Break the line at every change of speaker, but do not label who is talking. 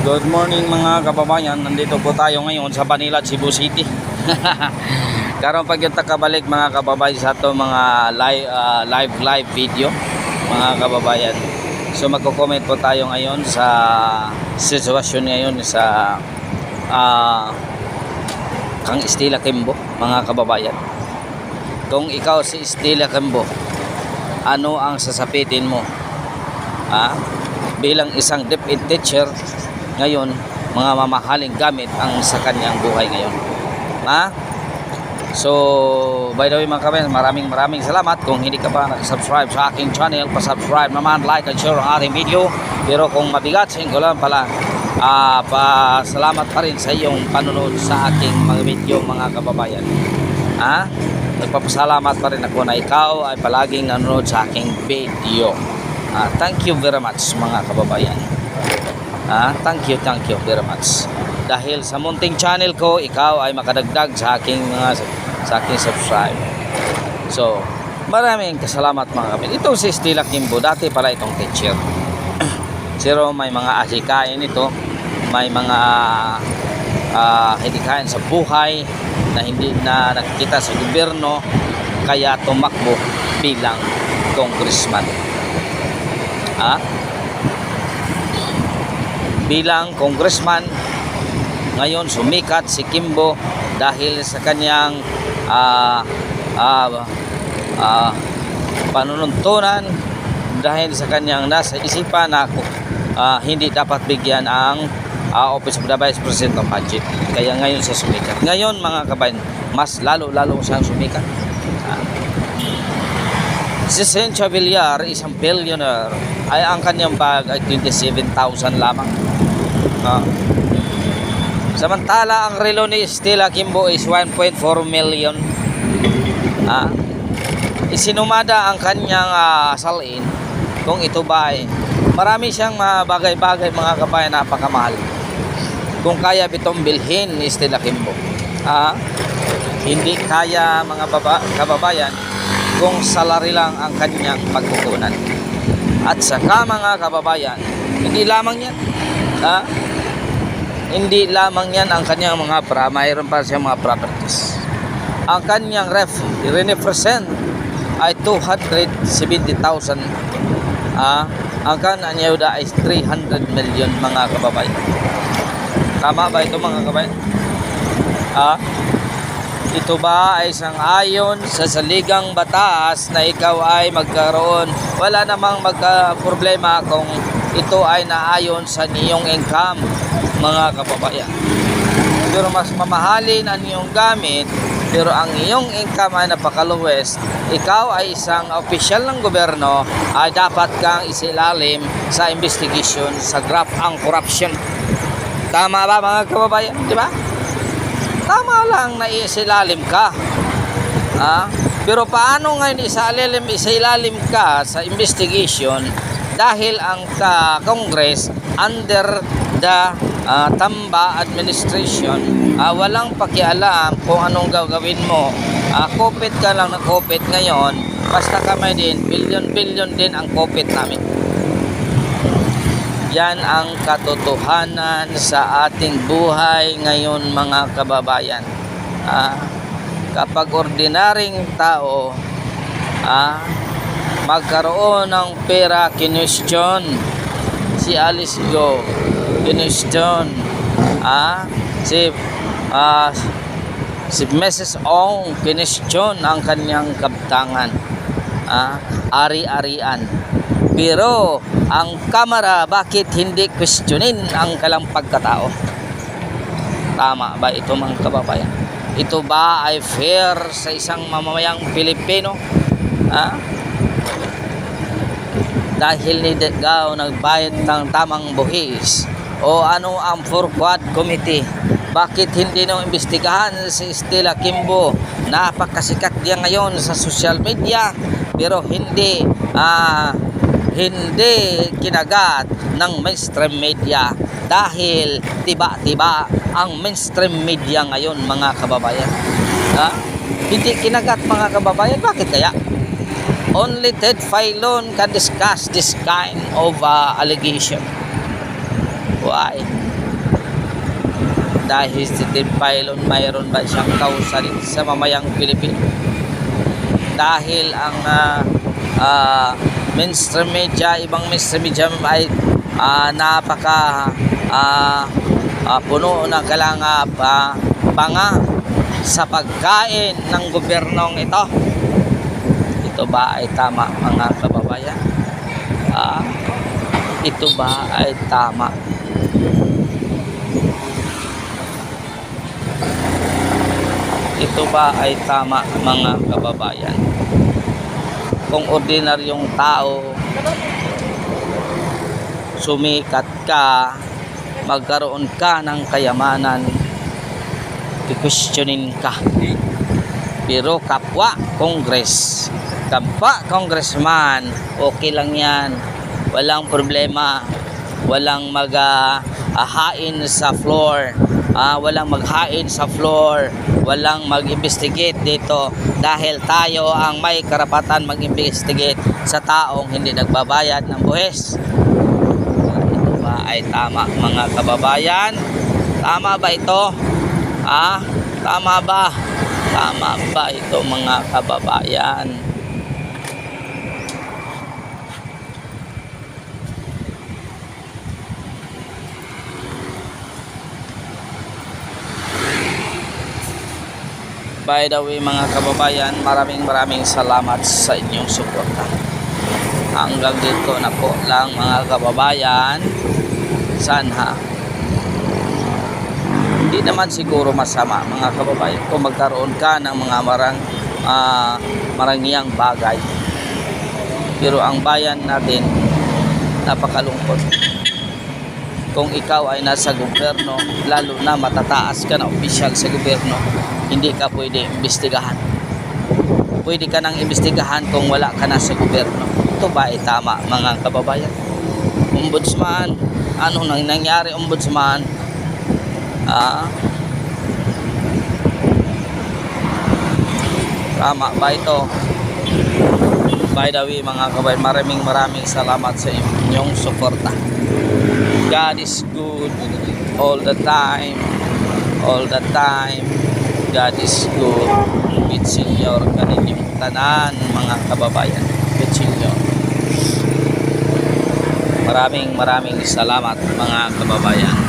Good morning mga kababayan. Nandito po tayo ngayon sa Manila, Cebu City. Karon pag yung takabalik mga kababayan sa ato mga live video mga kababayan. So magko-comment po tayo ngayon sa sitwasyon ngayon sa Kang Estela Quimbo mga kababayan. Kung ikaw si Estela Quimbo, ano ang sasapitin mo? Bilang isang DepEd teacher ngayon, mga mamahaling gamit ang sa kanyang buhay ngayon. So, by the way mga kabayan, maraming salamat. Kung hindi ka pa nakasubscribe sa aking channel, pa-subscribe naman, like and share ang ating video. Pero kung mabigat sa inyo lang pala, pasalamat pa rin sa iyong panonood sa aking mga video mga kababayan. Nagpapasalamat pa rin ako na ikaw ay palaging nanonood sa aking video. Thank you very much mga kababayan. Thank you very much. Dahil sa munting channel ko, ikaw ay makadagdag sa aking subscribe. So, maraming kasalamat mga kababayan. Itong si Estela Quimbo, dati pala itong teacher. Pero may mga asikain ito, may mga hidikain sa buhay na hindi na nakikita sa gobyerno, kaya tumakbo bilang congressman. Bilang congressman ngayon sumikat si Quimbo dahil sa kanyang panununtunan, dahil sa kanyang nasa isipan na hindi dapat bigyan ang Office of the Vice President of Budget. Kaya ngayon siya sumikat. Ngayon mga kabayan, mas lalo siyang sumikat. Si Cynthia Villar, isang billionaire, ay ang kanyang bag ay 27,000 lamang. Samantala ang relo ni Estela Quimbo is 1.4 million. Isinumada ang kanyang salin. Kung ito ba ay marami siyang mga bagay-bagay mga kabayan, napakamahal. Kung kaya bitong bilhin ni Estela Quimbo, hindi kaya mga kababayan kung salary lang ang kanyang pagkukunan. At saka mga kababayan, hindi lamang yan. Hindi lamang yan ang kanyang mga mayroon pa siyang mga properties. Ang kanyang represent ay 270,000. Ang kanyang ayuda ay 300 million mga kababayan. Tama ba ito mga kababayan? Ito ba ay sang-ayon sa saligang batas na ikaw ay magkaroon? Wala namang magka-problema kung ito ay naayon sa iyong income mga kababayan. Pero mas mamahalin ang iyong gamit, pero ang iyong income ay napakaluwes. Ikaw ay isang opisyal ng gobyerno, ay dapat kang isilalim sa investigation sa graft ang corruption. Tama ba mga kababayan? Di ba? Tama lang na isilalim ka. Pero paano ngayon isilalim ka sa investigation dahil ang Congress under the Tamba administration walang pakialam kung anong gagawin mo. Kopit ka lang na kopit ngayon, basta kamay din, billion din ang kopit namin. Yan ang katotohanan sa ating buhay ngayon mga kababayan. Kapag ordinaryong tao magkaroon ng pera, kinwestiyon si Alice Go, kinwestiyon si Mrs. Ong, kinwestiyon ang kanyang kabtangan, ari-arian. Pero ang Kamara, bakit hindi questionin ang kalang pagkatao? Tama ba ito mga kababayan? Ito ba ay fair sa isang mamamayang Pilipino? Dahil ni Degao nagbayad ng tamang buhis, o ano ang Forquad Committee? Bakit hindi nang imbestigahan si Estela Quimbo? Napakasikat niya ngayon sa social media, pero hindi kinagat ng mainstream media dahil tiba-tiba ang mainstream media ngayon mga kababayan. Hindi kinagat mga kababayan. Bakit kaya? Only Ted Filon can discuss this kind of allegation. Why? dahil si Tim Pylon mayroon ba siyang kausalit sa mamayang Pilipino? Dahil ang mainstream media, ibang mainstream media ay napaka puno ng banga sa pagkain ng gobyernong ito. Ito ba ay tama, mga kababayan? Ito ba ay tama? Ito ba ay tama, mga kababayan? Kung ordinaryong tao, sumikat ka, magkaroon ka ng kayamanan, i-questionin ka. Pero kapwa congressman, okay lang yan. Walang problema. Walang hain sa floor. Walang maghain sa floor. Walang mag-investigate dito. Dahil tayo ang may karapatan mag-investigate sa taong hindi nagbabayad ng buwis. Ito ba ay tama, mga kababayan? Tama ba ito? Tama ba? Tama ba ito, mga kababayan? By the way, mga kababayan, maraming salamat sa inyong suporta. Hanggang dito na po lang, mga kababayan. Sana hindi naman siguro masama, mga kababayan, kung magkaroon ka ng mga marangyang bagay. Pero ang bayan natin napakalungkot. Kung ikaw ay nasa gobyerno, lalo na matataas ka na opisyal sa gobyerno, hindi ka pwede imbestigahan. Pwede ka nang imbestigahan kung wala ka na sa gobyerno. Ito ba ay tama, mga kababayan? Ombudsman, ano nang nangyari, ombudsman? Tama ba ito? By the way, mga kababayan, maraming salamat sa inyong suporta. God is good all the time. All the time. God is good. With Senyor kaninyong tanan, mga kababayan. With Senyor. Maraming salamat, mga kababayan.